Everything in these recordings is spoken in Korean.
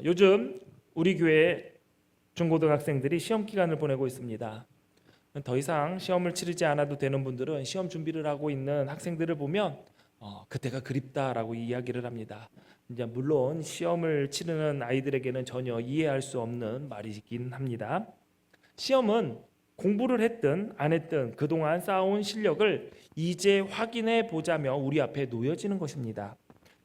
요즘 우리 교회 중고등학생들이 시험 기간을 보내고 있습니다. 더 이상 시험을 치르지 않아도 되는 분들은 시험 준비를 하고 있는 학생들을 보면 그때가 그립다라고 이야기를 합니다. 이제 물론 시험을 치르는 아이들에게는 전혀 이해할 수 없는 말이긴 합니다. 시험은 공부를 했든 안 했든 그동안 쌓아온 실력을 이제 확인해 보자며 우리 앞에 놓여지는 것입니다.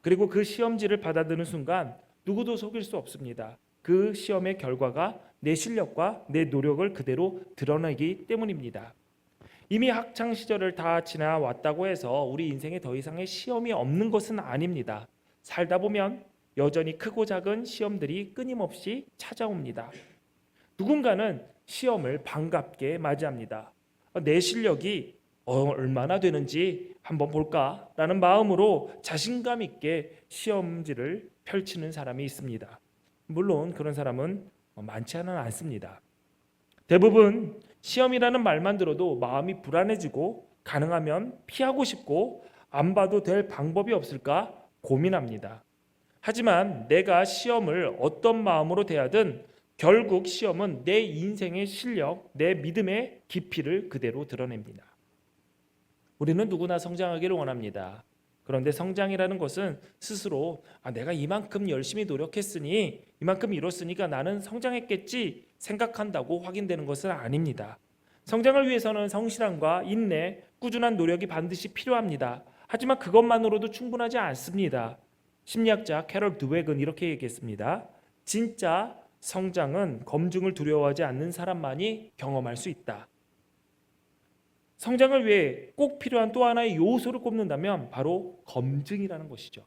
그리고 그 시험지를 받아드는 순간 누구도 속일 수 없습니다. 그 시험의 결과가 내 실력과 내 노력을 그대로 드러내기 때문입니다. 이미 학창 시절을 다 지나왔다고 해서 우리 인생에 더 이상의 시험이 없는 것은 아닙니다. 살다 보면 여전히 크고 작은 시험들이 끊임없이 찾아옵니다. 누군가는 시험을 반갑게 맞이합니다. 내 실력이 얼마나 되는지 한번 볼까라는 마음으로 자신감 있게 시험지를 펼치는 사람이 있습니다. 물론 그런 사람은 많지는 않습니다. 대부분 시험이라는 말만 들어도 마음이 불안해지고 가능하면 피하고 싶고 안 봐도 될 방법이 없을까 고민합니다. 하지만 내가 시험을 어떤 마음으로 대하든 결국 시험은 내 인생의 실력, 내 믿음의 깊이를 그대로 드러냅니다. 우리는 누구나 성장하기를 원합니다. 그런데 성장이라는 것은 스스로 내가 이만큼 열심히 노력했으니 이만큼 이뤘으니까 나는 성장했겠지 생각한다고 확인되는 것은 아닙니다. 성장을 위해서는 성실함과 인내, 꾸준한 노력이 반드시 필요합니다. 하지만 그것만으로도 충분하지 않습니다. 심리학자 캐럴 드웩은 이렇게 얘기했습니다. 진짜 성장은 검증을 두려워하지 않는 사람만이 경험할 수 있다. 성장을 위해 꼭 필요한 또 하나의 요소를 꼽는다면 바로 검증이라는 것이죠.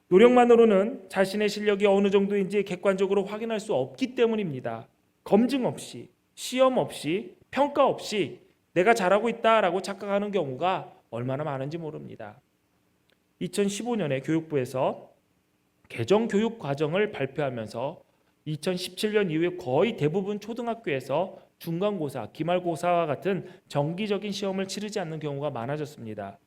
노력만으로는 자신의 실력이 어느 정도인지 객관적으로 확인할 수 없기 때문입니다. 검증 없이, 시험 없이, 평가 없이 내가 잘하고 있다라고 착각하는 경우가 얼마나 많은지 모릅니다. 2015년에 교육부에서 개정교육 과정을 발표하면서 2017년 이후에 거의 대부분 초등학교에서 중간고사, 기말고사와 같은 정기적인 시험을 치르지 않는 경우가 많아졌습니다.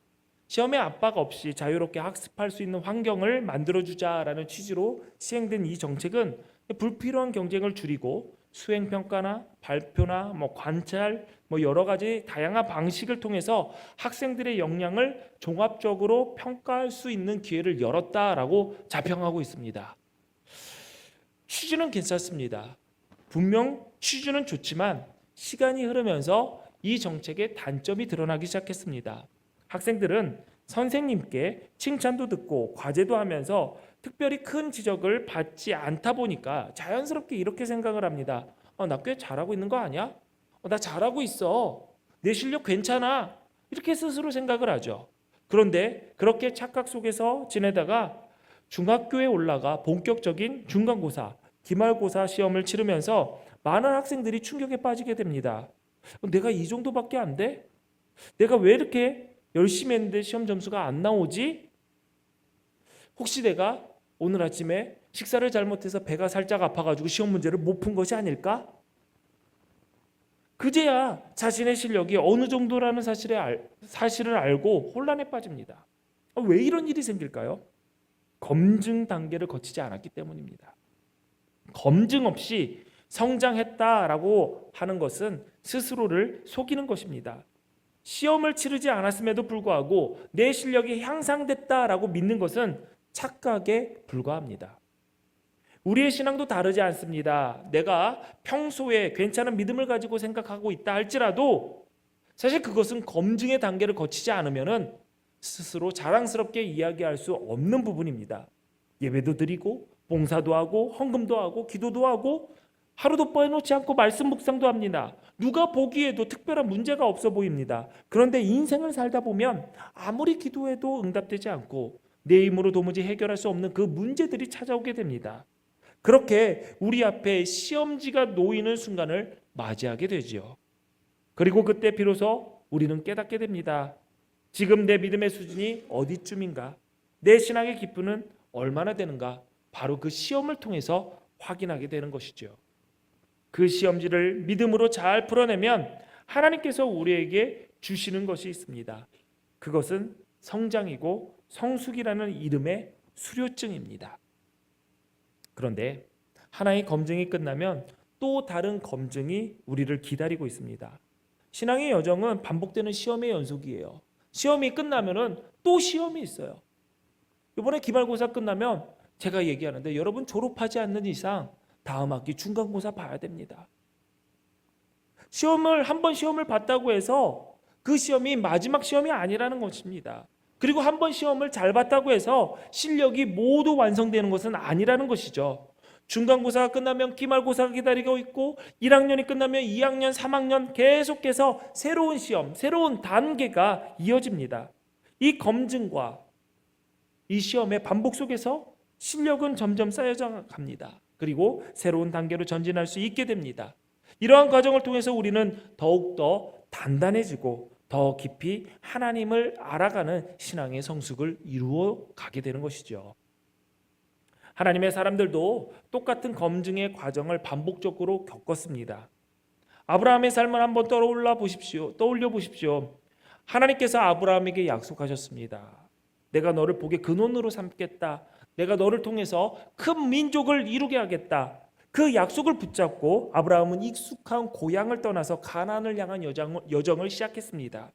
시험에 압박 없이 자유롭게 학습할 수 있는 환경을 만들어주자라는 취지로 시행된 이 정책은 불필요한 경쟁을 줄이고 수행평가나 발표나 관찰 여러 가지 다양한 방식을 통해서 학생들의 역량을 종합적으로 평가할 수 있는 기회를 열었다라고 자평하고 있습니다. 취지는 괜찮습니다. 분명 취지는 좋지만 시간이 흐르면서 이 정책의 단점이 드러나기 시작했습니다. 학생들은 선생님께 칭찬도 듣고 과제도 하면서 특별히 큰 지적을 받지 않다 보니까 자연스럽게 이렇게 생각을 합니다. 나 꽤 잘하고 있는 거 아니야? 나 잘하고 있어. 내 실력 괜찮아. 이렇게 스스로 생각을 하죠. 그런데 그렇게 착각 속에서 지내다가 중학교에 올라가 본격적인 중간고사, 기말고사 시험을 치르면서 많은 학생들이 충격에 빠지게 됩니다. 내가 이 정도밖에 안 돼? 내가 왜 이렇게 열심히 했는데 시험 점수가 안 나오지? 혹시 내가 오늘 아침에 식사를 잘못해서 배가 살짝 아파가지고 시험 문제를 못 푼 것이 아닐까? 그제야 자신의 실력이 어느 정도라는 사실을 알고 혼란에 빠집니다. 왜 이런 일이 생길까요? 검증 단계를 거치지 않았기 때문입니다. 검증 없이 성장했다라고 하는 것은 스스로를 속이는 것입니다. 시험을 치르지 않았음에도 불구하고 내 실력이 향상됐다라고 믿는 것은 착각에 불과합니다. 우리의 신앙도 다르지 않습니다. 내가 평소에 괜찮은 믿음을 가지고 생각하고 있다 할지라도 사실 그것은 검증의 단계를 거치지 않으면 스스로 자랑스럽게 이야기할 수 없는 부분입니다. 예배도 드리고 봉사도 하고 헌금도 하고 기도도 하고 하루도 빼놓지 않고 말씀 묵상도 합니다. 누가 보기에도 특별한 문제가 없어 보입니다. 그런데 인생을 살다 보면 아무리 기도해도 응답되지 않고 내 힘으로 도무지 해결할 수 없는 그 문제들이 찾아오게 됩니다. 그렇게 우리 앞에 시험지가 놓이는 순간을 맞이하게 되지요. 그리고 그때 비로소 우리는 깨닫게 됩니다. 지금 내 믿음의 수준이 어디쯤인가? 내 신앙의 기쁨은 얼마나 되는가? 바로 그 시험을 통해서 확인하게 되는 것이죠. 그 시험지를 믿음으로 잘 풀어내면 하나님께서 우리에게 주시는 것이 있습니다. 그것은 성장이고 성숙이라는 이름의 수료증입니다. 그런데 하나의 검증이 끝나면 또 다른 검증이 우리를 기다리고 있습니다. 신앙의 여정은 반복되는 시험의 연속이에요. 시험이 끝나면은 또 시험이 있어요. 이번에 기말고사 끝나면 제가 얘기하는데 여러분 졸업하지 않는 이상 다음 학기 중간고사 봐야 됩니다. 한 번 시험을 봤다고 해서 그 시험이 마지막 시험이 아니라는 것입니다. 그리고 한 번 시험을 잘 봤다고 해서 실력이 모두 완성되는 것은 아니라는 것이죠. 중간고사가 끝나면 기말고사가 기다리고 있고 1학년이 끝나면 2학년, 3학년 계속해서 새로운 시험, 새로운 단계가 이어집니다. 이 검증과 이 시험의 반복 속에서 실력은 점점 쌓여져 갑니다. 그리고 새로운 단계로 전진할 수 있게 됩니다. 이러한 과정을 통해서 우리는 더욱더 단단해지고 더 깊이 하나님을 알아가는 신앙의 성숙을 이루어 가게 되는 것이죠. 하나님의 사람들도 똑같은 검증의 과정을 반복적으로 겪었습니다. 아브라함의 삶을 한번 떠올려 보십시오. 하나님께서 아브라함에게 약속하셨습니다. 내가 너를 복의 근원으로 삼겠다. 내가 너를 통해서 큰 민족을 이루게 하겠다. 그 약속을 붙잡고 아브라함은 익숙한 고향을 떠나서 가나안을 향한 여정을 시작했습니다.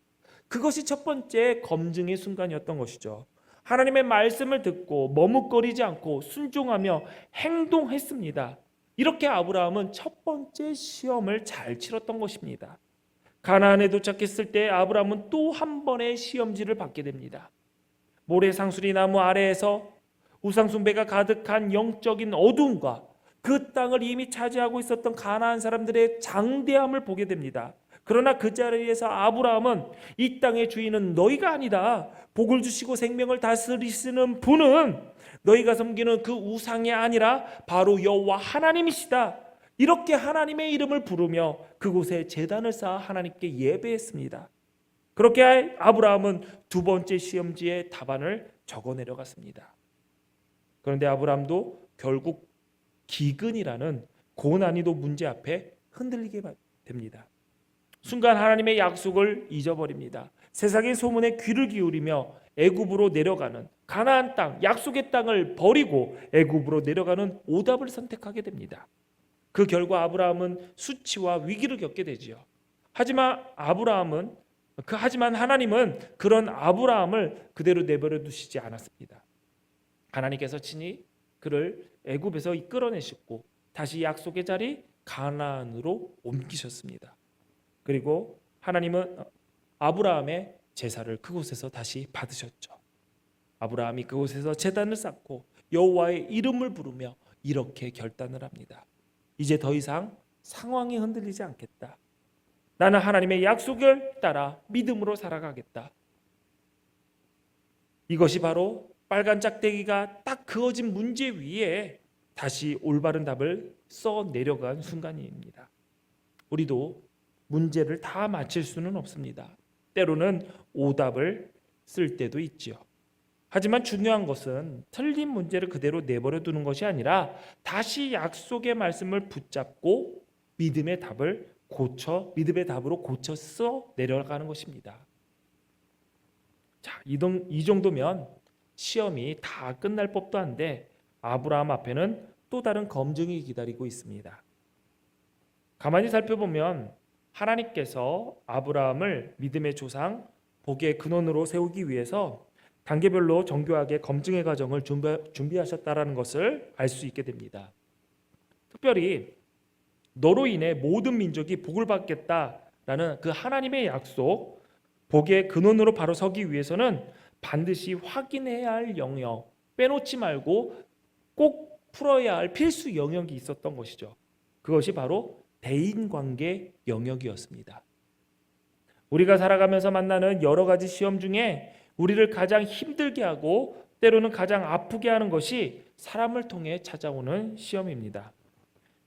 그것이 첫 번째 검증의 순간이었던 것이죠. 하나님의 말씀을 듣고 머뭇거리지 않고 순종하며 행동했습니다. 이렇게 아브라함은 첫 번째 시험을 잘 치렀던 것입니다. 가나안에 도착했을 때 아브라함은 또 한 번의 시험지를 받게 됩니다. 모래상수리 나무 아래에서 우상숭배가 가득한 영적인 어두움과 그 땅을 이미 차지하고 있었던 가나안 사람들의 장대함을 보게 됩니다. 그러나 그 자리에서 아브라함은 이 땅의 주인은 너희가 아니다. 복을 주시고 생명을 다스리시는 분은 너희가 섬기는 그 우상이 아니라 바로 여호와 하나님이시다. 이렇게 하나님의 이름을 부르며 그곳에 제단을 쌓아 하나님께 예배했습니다. 그렇게 아브라함은 두 번째 시험지에 답안을 적어 내려갔습니다. 그런데 아브라함도 결국 기근이라는 고난이도 문제 앞에 흔들리게 됩니다. 순간 하나님의 약속을 잊어버립니다. 세상의 소문에 귀를 기울이며 애굽으로 내려가는 가나안 땅, 약속의 땅을 버리고 애굽으로 내려가는 오답을 선택하게 됩니다. 그 결과 아브라함은 수치와 위기를 겪게 되지요. 하지만 하나님은 그런 아브라함을 그대로 내버려 두시지 않았습니다. 하나님께서 친히 그를 애굽에서 이끌어내셨고 다시 약속의 자리 가나안으로 옮기셨습니다. 그리고 하나님은 아브라함의 제사를 그곳에서 다시 받으셨죠. 아브라함이 그곳에서 제단을 쌓고 여호와의 이름을 부르며 이렇게 결단을 합니다. 이제 더 이상 상황이 흔들리지 않겠다. 나는 하나님의 약속을 따라 믿음으로 살아가겠다. 이것이 바로 빨간 짝대기가 딱 그어진 문제 위에 다시 올바른 답을 써 내려간 순간입니다. 우리도 문제를 다 맞힐 수는 없습니다. 때로는 오답을 쓸 때도 있지요. 하지만 중요한 것은 틀린 문제를 그대로 내버려 두는 것이 아니라 다시 약속의 말씀을 붙잡고 믿음의 답으로 고쳐 써 내려가는 것입니다. 자, 이 정도면 시험이 다 끝날 법도 한데 아브라함 앞에는 또 다른 검증이 기다리고 있습니다. 가만히 살펴보면 하나님께서 아브라함을 믿음의 조상, 복의 근원으로 세우기 위해서 단계별로 정교하게 검증의 과정을 준비하셨다라는 것을 알 수 있게 됩니다. 특별히 너로 인해 모든 민족이 복을 받겠다라는 그 하나님의 약속, 복의 근원으로 바로 서기 위해서는 반드시 확인해야 할 영역, 빼놓지 말고 꼭 풀어야 할 필수 영역이 있었던 것이죠. 그것이 바로 대인관계 영역이었습니다. 우리가 살아가면서 만나는 여러 가지 시험 중에 우리를 가장 힘들게 하고 때로는 가장 아프게 하는 것이 사람을 통해 찾아오는 시험입니다.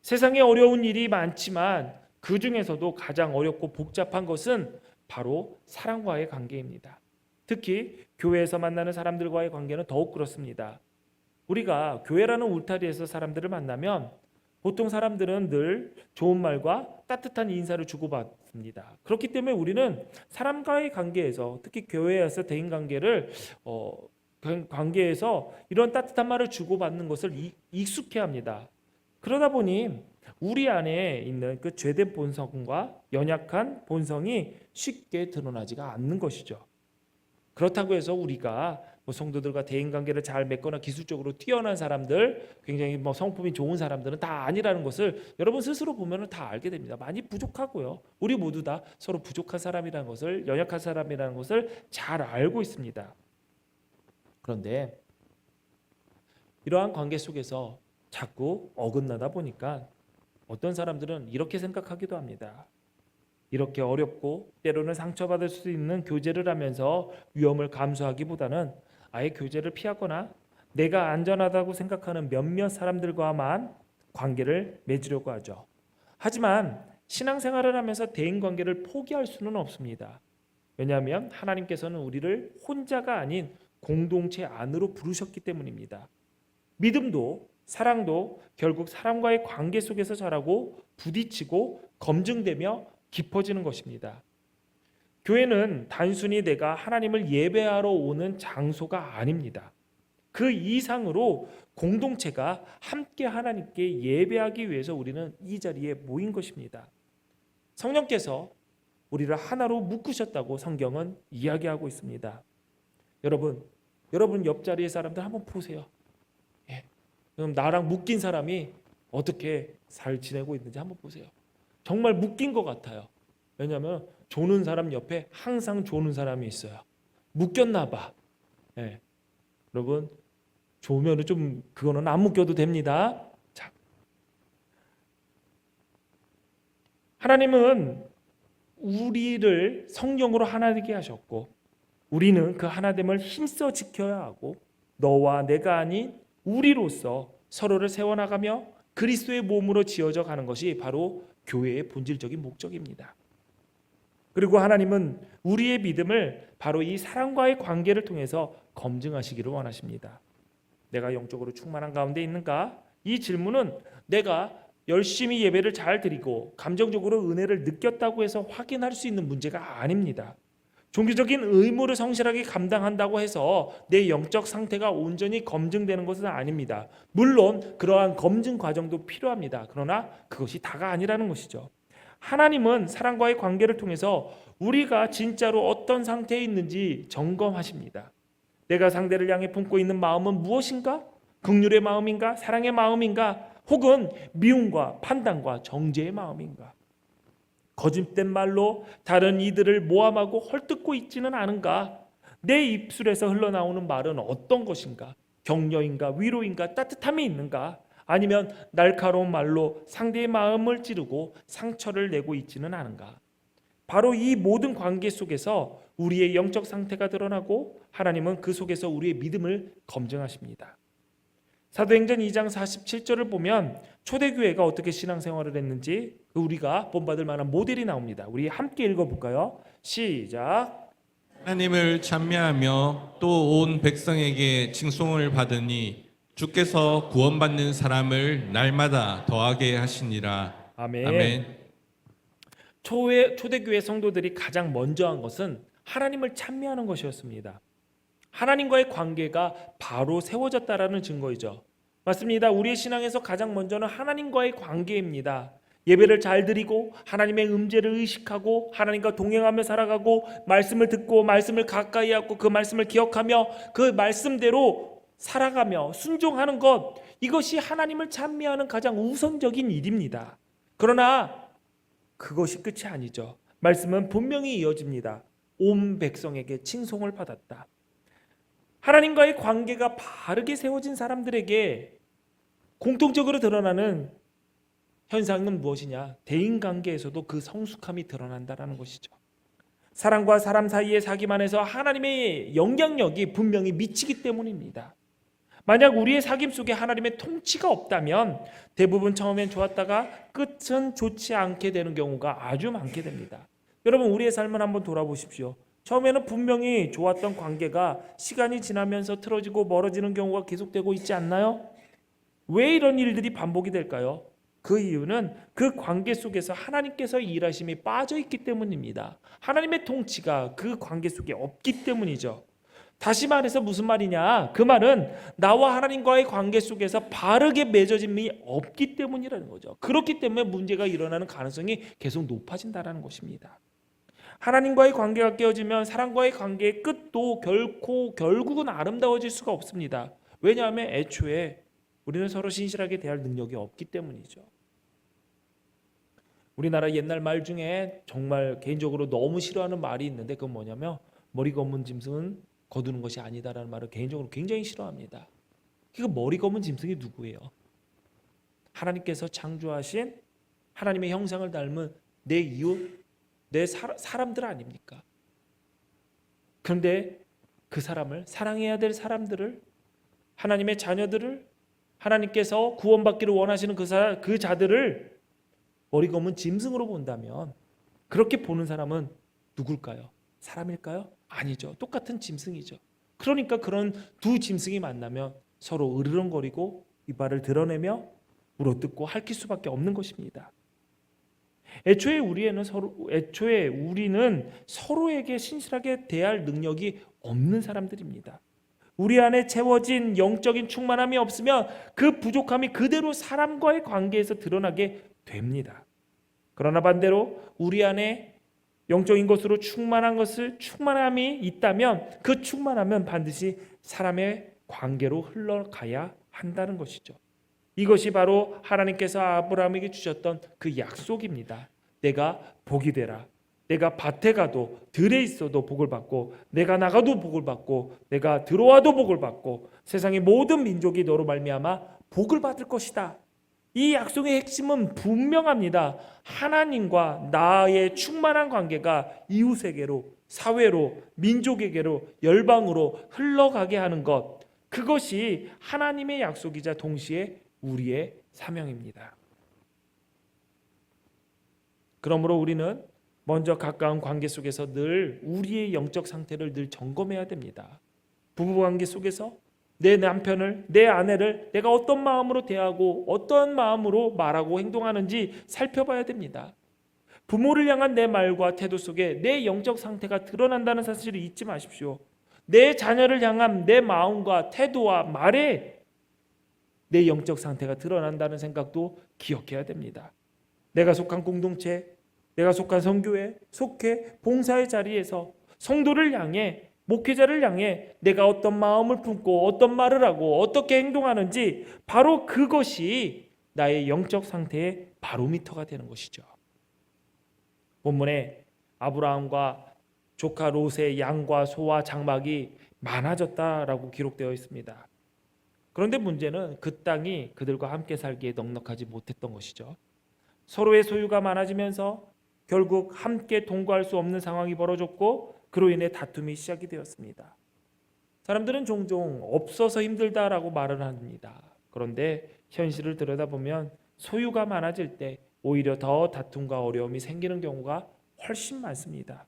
세상에 어려운 일이 많지만 그 중에서도 가장 어렵고 복잡한 것은 바로 사람과의 관계입니다. 특히 교회에서 만나는 사람들과의 관계는 더욱 그렇습니다. 우리가 교회라는 울타리에서 사람들을 만나면 보통 사람들은 늘 좋은 말과 따뜻한 인사를 주고받습니다. 그렇기 때문에 우리는 사람과의 관계에서 특히 교회에서 대인관계를 관계에서 이런 따뜻한 말을 주고받는 것을 익숙해 합니다. 그러다 보니 우리 안에 있는 그 죄된 본성과 연약한 본성이 쉽게 드러나지가 않는 것이죠. 그렇다고 해서 우리가 성도들과 대인관계를 잘 맺거나 기술적으로 뛰어난 사람들, 굉장히 성품이 좋은 사람들은 다 아니라는 것을 여러분 스스로 보면 다 알게 됩니다. 많이 부족하고요. 우리 모두 다 서로 부족한 사람이라는 것을, 연약한 사람이라는 것을 잘 알고 있습니다. 그런데 이러한 관계 속에서 자꾸 어긋나다 보니까 어떤 사람들은 이렇게 생각하기도 합니다. 이렇게 어렵고 때로는 상처받을 수 있는 교제를 하면서 위험을 감수하기보다는 아예 교제를 피하거나 내가 안전하다고 생각하는 몇몇 사람들과만 관계를 맺으려고 하죠. 하지만 신앙생활을 하면서 대인관계를 포기할 수는 없습니다. 왜냐하면 하나님께서는 우리를 혼자가 아닌 공동체 안으로 부르셨기 때문입니다. 믿음도 사랑도 결국 사람과의 관계 속에서 자라고 부딪히고 검증되며 깊어지는 것입니다. 교회는 단순히 내가 하나님을 예배하러 오는 장소가 아닙니다. 그 이상으로 공동체가 함께 하나님께 예배하기 위해서 우리는 이 자리에 모인 것입니다. 성령께서 우리를 하나로 묶으셨다고 성경은 이야기하고 있습니다. 여러분 옆자리의 사람들 한번 보세요. 그럼 나랑 묶인 사람이 어떻게 잘 지내고 있는지 한번 보세요. 정말 묶인 것 같아요. 왜냐하면 조는 사람 옆에 항상 조는 사람이 있어요. 묶였나 봐. 여러분 조면은 좀 그거는 안 묶여도 됩니다. 자, 하나님은 우리를 성령으로 하나 되게 하셨고 우리는 그 하나됨을 힘써 지켜야 하고 너와 내가 아닌 우리로서 서로를 세워나가며 그리스도의 몸으로 지어져 가는 것이 바로 교회의 본질적인 목적입니다. 그리고 하나님은 우리의 믿음을 바로 이 사랑과의 관계를 통해서 검증하시기를 원하십니다. 내가 영적으로 충만한 가운데 있는가? 이 질문은 내가 열심히 예배를 잘 드리고 감정적으로 은혜를 느꼈다고 해서 확인할 수 있는 문제가 아닙니다. 종교적인 의무를 성실하게 감당한다고 해서 내 영적 상태가 온전히 검증되는 것은 아닙니다. 물론 그러한 검증 과정도 필요합니다. 그러나 그것이 다가 아니라는 것이죠. 하나님은 사랑과의 관계를 통해서 우리가 진짜로 어떤 상태에 있는지 점검하십니다. 내가 상대를 향해 품고 있는 마음은 무엇인가? 긍휼의 마음인가? 사랑의 마음인가? 혹은 미움과 판단과 정죄의 마음인가? 거짓된 말로 다른 이들을 모함하고 헐뜯고 있지는 않은가? 내 입술에서 흘러나오는 말은 어떤 것인가? 격려인가? 위로인가? 따뜻함이 있는가? 아니면 날카로운 말로 상대의 마음을 찌르고 상처를 내고 있지는 않은가? 바로 이 모든 관계 속에서 우리의 영적 상태가 드러나고 하나님은 그 속에서 우리의 믿음을 검증하십니다. 사도행전 2장 47절을 보면 초대교회가 어떻게 신앙생활을 했는지 우리가 본받을 만한 모델이 나옵니다. 우리 함께 읽어볼까요? 시작. 하나님을 찬미하며 또 온 백성에게 칭송을 받으니 주께서 구원받는 사람을 날마다 더하게 하시니라. 아멘. 아멘. 초대교회 성도들이 가장 먼저 한 것은 하나님을 찬미하는 것이었습니다. 하나님과의 관계가 바로 세워졌다라는 증거이죠. 맞습니다. 우리의 신앙에서 가장 먼저는 하나님과의 관계입니다. 예배를 잘 드리고 하나님의 음재를 의식하고 하나님과 동행하며 살아가고 말씀을 듣고 말씀을 가까이 하고 그 말씀을 기억하며 그 말씀대로 살아가며 순종하는 것, 이것이 하나님을 찬미하는 가장 우선적인 일입니다. 그러나 그것이 끝이 아니죠. 말씀은 분명히 이어집니다. 온 백성에게 칭송을 받았다. 하나님과의 관계가 바르게 세워진 사람들에게 공통적으로 드러나는 현상은 무엇이냐? 대인관계에서도 그 성숙함이 드러난다는 것이죠. 사람과 사람 사이의 사귐 안에서 하나님의 영향력이 분명히 미치기 때문입니다. 만약 우리의 사귐 속에 하나님의 통치가 없다면 대부분 처음엔 좋았다가 끝은 좋지 않게 되는 경우가 아주 많게 됩니다. 여러분 우리의 삶을 한번 돌아보십시오. 처음에는 분명히 좋았던 관계가 시간이 지나면서 틀어지고 멀어지는 경우가 계속되고 있지 않나요? 왜 이런 일들이 반복이 될까요? 그 이유는 그 관계 속에서 하나님께서 일하심이 빠져 있기 때문입니다. 하나님의 통치가 그 관계 속에 없기 때문이죠. 다시 말해서 무슨 말이냐? 그 말은 나와 하나님과의 관계 속에서 바르게 맺어짐이 없기 때문이라는 거죠. 그렇기 때문에 문제가 일어나는 가능성이 계속 높아진다는 것입니다. 하나님과의 관계가 깨어지면 사람과의 관계의 끝도 결국은 아름다워질 수가 없습니다. 왜냐하면 애초에 우리는 서로 신실하게 대할 능력이 없기 때문이죠. 우리나라 옛날 말 중에 정말 개인적으로 너무 싫어하는 말이 있는데 그건 뭐냐면 머리 검은 짐승은 거두는 것이 아니다라는 말을 개인적으로 굉장히 싫어합니다. 그 머리 검은 짐승이 누구예요? 하나님께서 창조하신 하나님의 형상을 닮은 내 이웃, 내 사람들 아닙니까? 그런데 그 사람을 사랑해야 될 사람들을 하나님의 자녀들을 하나님께서 구원받기를 원하시는 그 자들을 머리 검은 짐승으로 본다면 그렇게 보는 사람은 누굴까요? 사람일까요? 아니죠. 똑같은 짐승이죠. 그러니까 그런 두 짐승이 만나면 서로 으르렁거리고 이빨을 드러내며 물어뜯고 핥힐 수밖에 없는 것입니다. 애초에 우리는 서로에게 신실하게 대할 능력이 없는 사람들입니다. 우리 안에 채워진 영적인 충만함이 없으면 그 부족함이 그대로 사람과의 관계에서 드러나게 됩니다. 그러나 반대로 우리 안에 영적인 것으로 충만함이 있다면 그 충만함은 반드시 사람의 관계로 흘러가야 한다는 것이죠. 이것이 바로 하나님께서 아브라함에게 주셨던 그 약속입니다. 내가 복이 되라. 내가 밭에 가도 들에 있어도 복을 받고 내가 나가도 복을 받고 내가 들어와도 복을 받고 세상의 모든 민족이 너로 말미암아 복을 받을 것이다. 이 약속의 핵심은 분명합니다. 하나님과 나의 충만한 관계가 이웃에게로, 사회로, 민족에게로, 열방으로 흘러가게 하는 것, 그것이 하나님의 약속이자 동시에 우리의 사명입니다. 그러므로 우리는 먼저 가까운 관계 속에서 늘 우리의 영적 상태를 늘 점검해야 됩니다. 부부관계 속에서 내 남편을, 내 아내를 내가 어떤 마음으로 대하고 어떤 마음으로 말하고 행동하는지 살펴봐야 됩니다. 부모를 향한 내 말과 태도 속에 내 영적 상태가 드러난다는 사실을 잊지 마십시오. 내 자녀를 향한 내 마음과 태도와 말에 내 영적 상태가 드러난다는 생각도 기억해야 됩니다. 내가 속한 공동체, 내가 속한 선교회, 속해 봉사의 자리에서 성도를 향해, 목회자를 향해 내가 어떤 마음을 품고 어떤 말을 하고 어떻게 행동하는지 바로 그것이 나의 영적 상태의 바로미터가 되는 것이죠. 본문에 아브라함과 조카 롯의 양과 소와 장막이 많아졌다라고 기록되어 있습니다. 그런데 문제는 그 땅이 그들과 함께 살기에 넉넉하지 못했던 것이죠. 서로의 소유가 많아지면서 결국 함께 동거할 수 없는 상황이 벌어졌고 그로 인해 다툼이 시작이 되었습니다. 사람들은 종종 없어서 힘들다라고 말을 합니다. 그런데 현실을 들여다보면 소유가 많아질 때 오히려 더 다툼과 어려움이 생기는 경우가 훨씬 많습니다.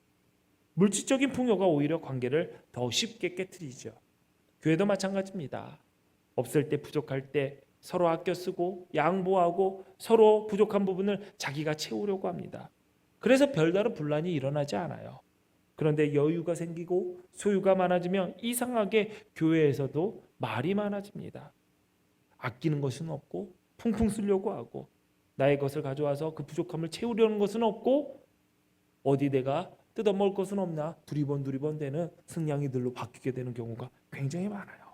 물질적인 풍요가 오히려 관계를 더 쉽게 깨트리죠. 교회도 마찬가지입니다. 없을 때, 부족할 때 서로 아껴 쓰고 양보하고 서로 부족한 부분을 자기가 채우려고 합니다. 그래서 별다른 분란이 일어나지 않아요. 그런데 여유가 생기고 소유가 많아지면 이상하게 교회에서도 말이 많아집니다. 아끼는 것은 없고 풍풍 쓰려고 하고 나의 것을 가져와서 그 부족함을 채우려는 것은 없고 어디 내가 뜯어먹을 것은 없나 두리번 되는 승냥이들로 바뀌게 되는 경우가 굉장히 많아요.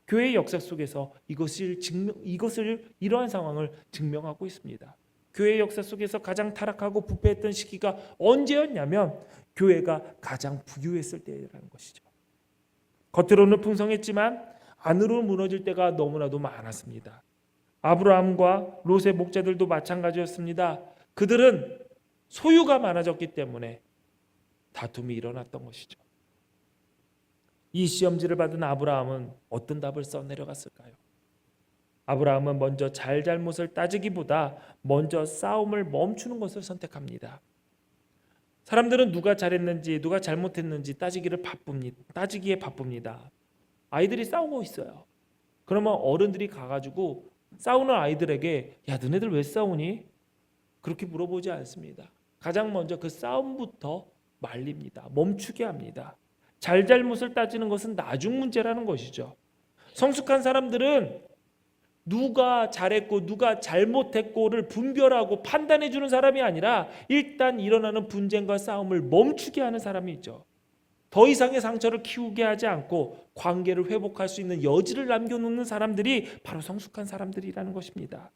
교회의 역사 속에서 이것을 이러한 상황을 증명하고 있습니다. 교회의 역사 속에서 가장 타락하고 부패했던 시기가 언제였냐면 교회가 가장 부유했을 때라는 것이죠. 겉으로는 풍성했지만 안으로 무너질 때가 너무나도 많았습니다. 아브라함과 롯의 목자들도 마찬가지였습니다. 그들은 소유가 많아졌기 때문에 다툼이 일어났던 것이죠. 이 시험지를 받은 아브라함은 어떤 답을 써내려갔을까요? 아브라함은 먼저 잘못을 따지기보다 먼저 싸움을 멈추는 것을 선택합니다. 사람들은 누가 잘했는지 누가 잘못했는지 따지기에 바쁩니다. 아이들이 싸우고 있어요. 그러면 어른들이 가가지고 싸우는 아이들에게 야 너네들 왜 싸우니? 그렇게 물어보지 않습니다. 가장 먼저 그 싸움부터 말립니다. 멈추게 합니다. 잘잘못을 따지는 것은 나중 문제라는 것이죠. 성숙한 사람들은 누가 잘했고 누가 잘못했고를 분별하고 판단해 주는 사람이 아니라 일단 일어나는 분쟁과 싸움을 멈추게 하는 사람이 있죠. 더 이상의 상처를 키우게 하지 않고 관계를 회복할 수 있는 여지를 남겨놓는 사람들이 바로 성숙한 사람들이라는 것입니다.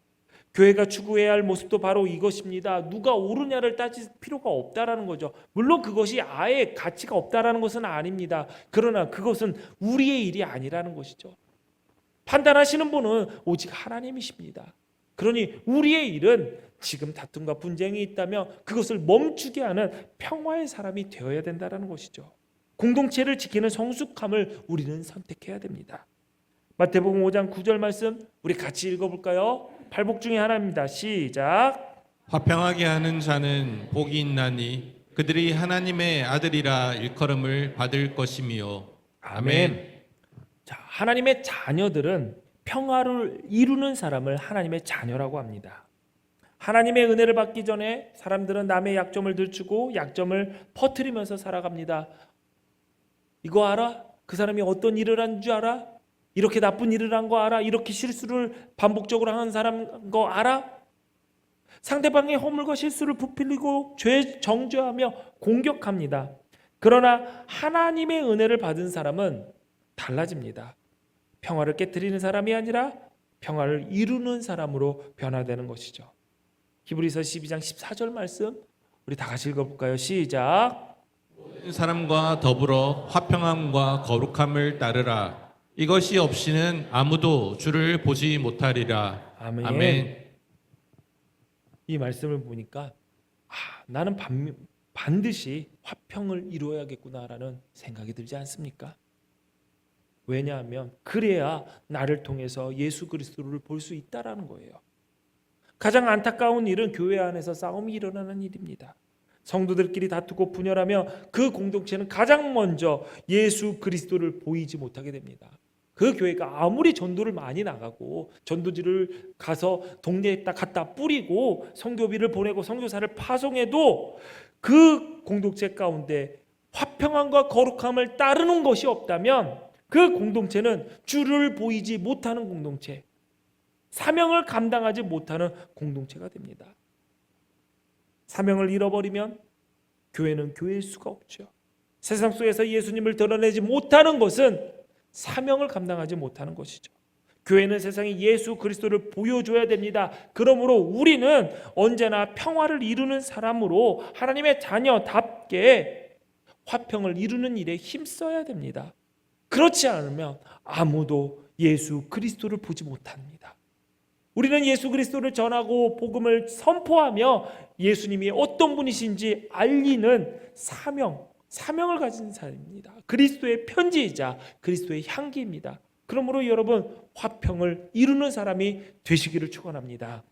교회가 추구해야 할 모습도 바로 이것입니다. 누가 옳으냐를 따질 필요가 없다라는 거죠. 물론 그것이 아예 가치가 없다라는 것은 아닙니다. 그러나 그것은 우리의 일이 아니라는 것이죠. 판단하시는 분은 오직 하나님이십니다. 그러니 우리의 일은 지금 다툼과 분쟁이 있다면 그것을 멈추게 하는 평화의 사람이 되어야 된다는 것이죠. 공동체를 지키는 성숙함을 우리는 선택해야 됩니다. 마태복음 5장 9절 말씀 우리 같이 읽어볼까요? 팔복 중에 하나입니다. 시작. 화평하게 하는 자는 복이 있나니 그들이 하나님의 아들이라 일컬음을 받을 것이며. 아멘. 자, 하나님의 자녀들은 평화를 이루는 사람을 하나님의 자녀라고 합니다. 하나님의 은혜를 받기 전에 사람들은 남의 약점을 들추고 약점을 퍼뜨리면서 살아갑니다. 이거 알아? 그 사람이 어떤 일을 한 줄 알아? 이렇게 나쁜 일을 한 거 알아? 이렇게 실수를 반복적으로 하는 사람 거 알아? 상대방의 허물과 실수를 부풀리고 죄 정죄하며 공격합니다. 그러나 하나님의 은혜를 받은 사람은 달라집니다. 평화를 깨뜨리는 사람이 아니라 평화를 이루는 사람으로 변화되는 것이죠. 히브리서 12장 14절 말씀 우리 다 같이 읽어볼까요? 시작. 사람과 더불어 화평함과 거룩함을 따르라. 이것이 없이는 아무도 주를 보지 못하리라. 아멘. 아멘. 이 말씀을 보니까 나는 반드시 화평을 이루어야겠구나라는 생각이 들지 않습니까? 왜냐하면 그래야 나를 통해서 예수 그리스도를 볼 수 있다라는 거예요. 가장 안타까운 일은 교회 안에서 싸움이 일어나는 일입니다. 성도들끼리 다투고 분열하며 그 공동체는 가장 먼저 예수 그리스도를 보이지 못하게 됩니다. 그 교회가 아무리 전도를 많이 나가고 전도지를 가서 동네에 딱 갖다 뿌리고 선교비를 보내고 선교사를 파송해도 그 공동체 가운데 화평함과 거룩함을 따르는 것이 없다면 그 공동체는 주를 보이지 못하는 공동체, 사명을 감당하지 못하는 공동체가 됩니다. 사명을 잃어버리면 교회는 교회일 수가 없죠. 세상 속에서 예수님을 드러내지 못하는 것은 사명을 감당하지 못하는 것이죠. 교회는 세상에 예수 그리스도를 보여줘야 됩니다. 그러므로 우리는 언제나 평화를 이루는 사람으로 하나님의 자녀답게 화평을 이루는 일에 힘써야 됩니다. 그렇지 않으면 아무도 예수 그리스도를 보지 못합니다. 우리는 예수 그리스도를 전하고 복음을 선포하며 예수님이 어떤 분이신지 알리는 사명을 가진 사람입니다. 그리스도의 편지이자 그리스도의 향기입니다. 그러므로 여러분 화평을 이루는 사람이 되시기를 축원합니다.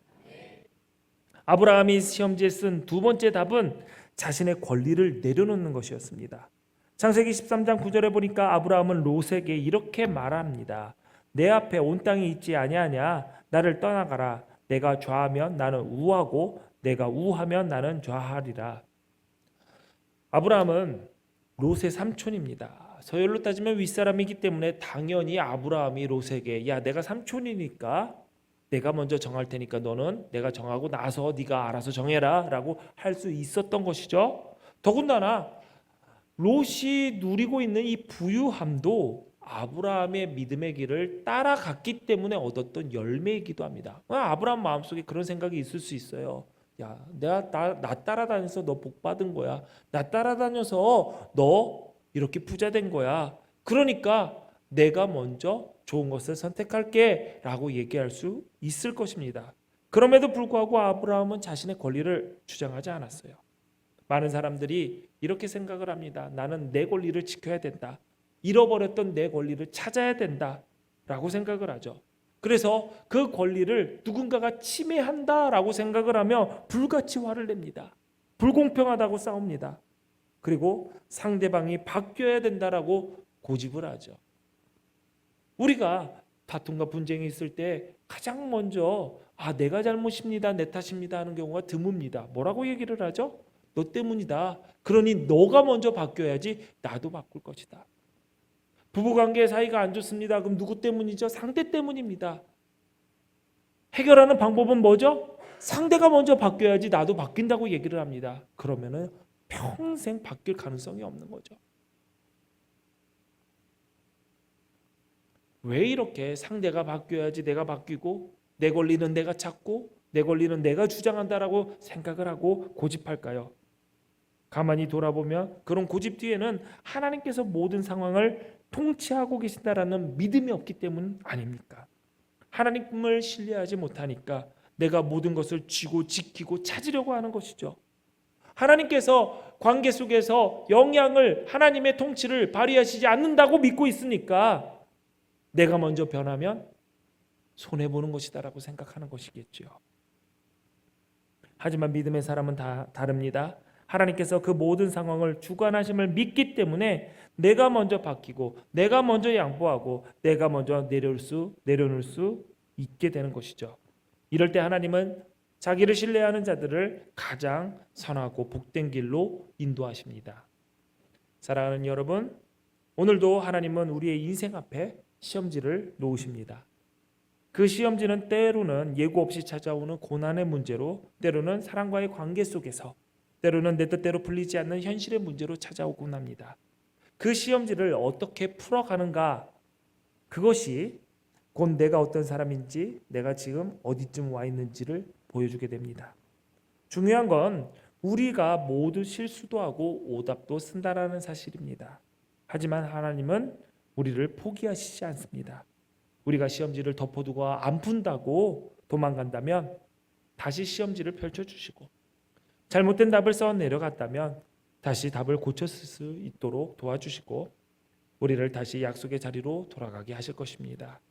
아브라함이 시험지에 쓴 두 번째 답은 자신의 권리를 내려놓는 것이었습니다. 창세기 13장 9절에 보니까 아브라함은 롯에게 이렇게 말합니다. 내 앞에 온 땅이 있지 아니하냐? 나를 떠나가라. 내가 좌하면 나는 우하고 내가 우하면 나는 좌하리라. 아브라함은 롯의 삼촌입니다. 서열로 따지면 윗사람이기 때문에 당연히 아브라함이 롯에게 야 내가 삼촌이니까 내가 먼저 정할 테니까 너는 내가 정하고 나서 네가 알아서 정해라 라고 할 수 있었던 것이죠. 더군다나 롯이 누리고 있는 이 부유함도 아브라함의 믿음의 길을 따라갔기 때문에 얻었던 열매이기도 합니다. 아브라함 마음속에 그런 생각이 있을 수 있어요. 야, 내가 나 따라다녀서 너 복 받은 거야. 나 따라다녀서 너 이렇게 부자 된 거야. 그러니까 내가 먼저 좋은 것을 선택할게 라고 얘기할 수 있을 것입니다. 그럼에도 불구하고 아브라함은 자신의 권리를 주장하지 않았어요. 많은 사람들이 이렇게 생각을 합니다. 나는 내 권리를 지켜야 된다. 잃어버렸던 내 권리를 찾아야 된다 라고 생각을 하죠. 그래서 그 권리를 누군가가 침해한다라고 생각을 하며 불같이 화를 냅니다. 불공평하다고 싸웁니다. 그리고 상대방이 바뀌어야 된다라고 고집을 하죠. 우리가 다툼과 분쟁이 있을 때 가장 먼저 내가 잘못입니다, 내 탓입니다 하는 경우가 드뭅니다. 뭐라고 얘기를 하죠? 너 때문이다. 그러니 너가 먼저 바뀌어야지 나도 바꿀 것이다. 부부관계 사이가 안 좋습니다. 그럼 누구 때문이죠? 상대 때문입니다. 해결하는 방법은 뭐죠? 상대가 먼저 바뀌어야지 나도 바뀐다고 얘기를 합니다. 그러면은 평생 바뀔 가능성이 없는 거죠. 왜 이렇게 상대가 바뀌어야지 내가 바뀌고 내 권리는 내가 찾고 내 권리는 내가 주장한다라고 생각을 하고 고집할까요? 가만히 돌아보면 그런 고집 뒤에는 하나님께서 모든 상황을 통치하고 계신다라는 믿음이 없기 때문 아닙니까? 하나님을 신뢰하지 못하니까 내가 모든 것을 쥐고 지키고 찾으려고 하는 것이죠. 하나님께서 관계 속에서 영향을 하나님의 통치를 발휘하시지 않는다고 믿고 있으니까 내가 먼저 변하면 손해보는 것이다라고 생각하는 것이겠죠. 하지만 믿음의 사람은 다 다릅니다. 하나님께서 그 모든 상황을 주관하심을 믿기 때문에 내가 먼저 바뀌고 내가 먼저 양보하고 내가 먼저 내려놓을 수 있게 되는 것이죠. 이럴 때 하나님은 자기를 신뢰하는 자들을 가장 선하고 복된 길로 인도하십니다. 사랑하는 여러분, 오늘도 하나님은 우리의 인생 앞에 시험지를 놓으십니다. 그 시험지는 때로는 예고 없이 찾아오는 고난의 문제로, 때로는 사랑과의 관계 속에서, 때로는 내 뜻대로 풀리지 않는 현실의 문제로 찾아오곤 합니다. 그 시험지를 어떻게 풀어가는가, 그것이 곧 내가 어떤 사람인지, 내가 지금 어디쯤 와 있는지를 보여주게 됩니다. 중요한 건 우리가 모두 실수도 하고 오답도 쓴다라는 사실입니다. 하지만 하나님은 우리를 포기하시지 않습니다. 우리가 시험지를 덮어두고 안 푼다고 도망간다면 다시 시험지를 펼쳐주시고, 잘못된 답을 써 내려갔다면 다시 답을 고쳐 쓸 수 있도록 도와주시고, 우리를 다시 약속의 자리로 돌아가게 하실 것입니다.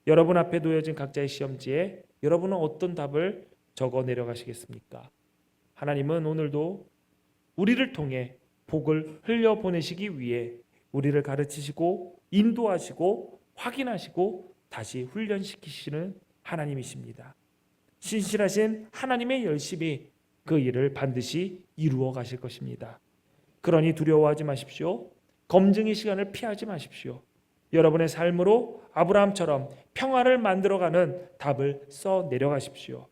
여러분 앞에 놓여진 각자의 시험지에 여러분은 어떤 답을 적어 내려가시겠습니까? 하나님은 오늘도 우리를 통해 복을 흘려보내시기 위해 우리를 가르치시고 인도하시고 확인하시고 다시 훈련시키시는 하나님이십니다. 신실하신 하나님의 열심히 그 일을 반드시 이루어 가실 것입니다. 그러니 두려워하지 마십시오. 검증의 시간을 피하지 마십시오. 여러분의 삶으로 아브라함처럼 평화를 만들어가는 답을 써 내려가십시오.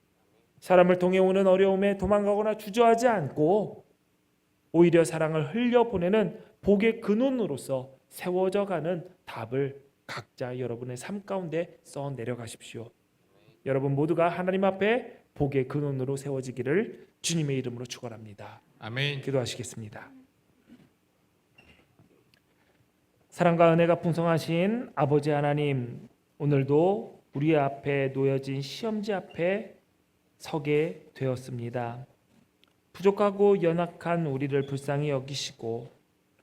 사람을 통해 오는 어려움에 도망가거나 주저하지 않고 오히려 사랑을 흘려보내는 복의 근원으로서 세워져 가는 답을 각자 여러분의 삶 가운데 써 내려가십시오. 여러분 모두가 하나님 앞에 복의 근원으로 세워지기를 주님의 이름으로 축원합니다. 아멘. 기도하시겠습니다. 사랑과 은혜가 풍성하신 아버지 하나님, 오늘도 우리 앞에 놓여진 시험지 앞에 서게 되었습니다. 부족하고 연약한 우리를 불쌍히 여기시고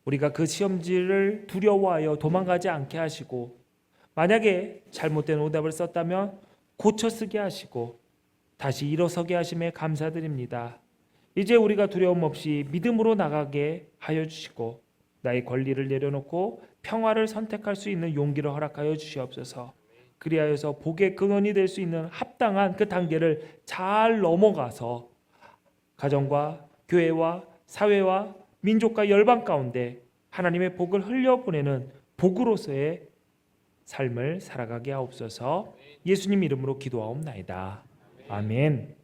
우리가 그 시험지를 두려워하여 도망가지 않게 하시고, 만약에 잘못된 오답을 썼다면 고쳐 쓰게 하시고 다시 일어서게 하심에 감사드립니다. 이제 우리가 두려움 없이 믿음으로 나가게 하여 주시고 나의 권리를 내려놓고 평화를 선택할 수 있는 용기를 허락하여 주시옵소서. 그리하여서 복의 근원이 될 수 있는 합당한 그 단계를 잘 넘어가서 가정과 교회와 사회와 민족과 열방 가운데 하나님의 복을 흘려보내는 복으로서의 삶을 살아가게 하옵소서. 예수님 이름으로 기도하옵나이다. 아멘.